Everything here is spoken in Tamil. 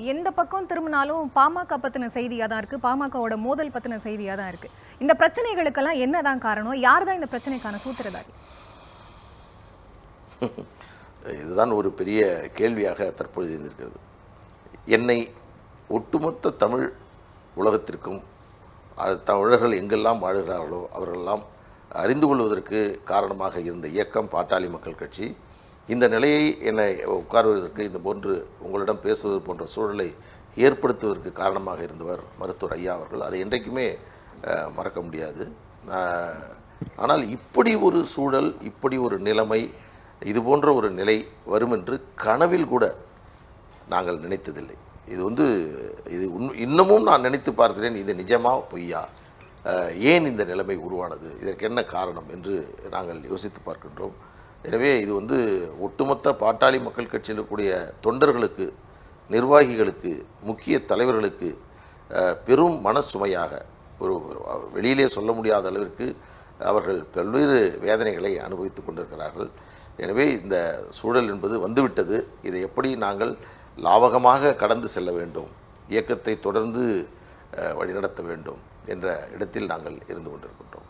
எந்த பக்கம் திரும்பினாலும் பாமக பத்தின செய்தியா தான் இருக்கு. பாமகவோட மோதல் பத்தின செய்தியா தான் இருக்கு. இந்த பிரச்சனைகளுக்கெல்லாம் என்னதான் காரணம்? யார் தான் இந்த பிரச்சனைக்கான சூத்திரதாரி? இதுதான் ஒரு பெரிய கேள்வியாக தற்பொழுது இருந்திருக்கிறது. என்னை ஒட்டுமொத்த தமிழ் உலகத்திற்கும் தமிழர்கள் எங்கெல்லாம் வாழுகிறார்களோ அவர்களெல்லாம் அறிந்து கொள்வதற்கு காரணமாக இருந்த இயக்கம் பாட்டாளி மக்கள் கட்சி. இந்த நிலையை என்னை உட்காருவதற்கு இந்த போன்று உங்களிடம் பேசுவது போன்ற சூழலை ஏற்படுத்துவதற்கு காரணமாக இருந்தவர் மருத்துவர் ஐயா அவர்கள். அதை என்றைக்குமே மறக்க முடியாது. ஆனால் இப்படி ஒரு சூழல், இப்படி ஒரு நிலைமை, இது போன்ற ஒரு நிலை வரும் என்று கனவில் கூட நாங்கள் நினைத்ததில்லை. இது இன்னமும் நான் நினைத்து பார்க்கிறேன், இது நிஜமா பொய்யா, ஏன் இந்த நிலைமை உருவானது, இதற்கு என்ன காரணம் என்று நாங்கள் யோசித்து பார்க்கின்றோம். எனவே இது ஒட்டுமொத்த பாட்டாளி மக்கள் கட்சியில் இருக்கக்கூடிய தொண்டர்களுக்கு, நிர்வாகிகளுக்கு, முக்கிய தலைவர்களுக்கு பெரும் மனசுமையாக, ஒரு வெளியிலே சொல்ல முடியாத அளவிற்கு அவர்கள் பல்வேறு வேதனைகளை அனுபவித்து கொண்டிருக்கிறார்கள். எனவே இந்த சூழல் என்பது வந்துவிட்டது. இதை எப்படி நாங்கள் லாவகமாக கடந்து செல்ல வேண்டும், இயக்கத்தை தொடர்ந்து வழிநடத்த வேண்டும் என்ற இடத்தில் நாங்கள் இருந்து கொண்டிருக்கின்றோம்.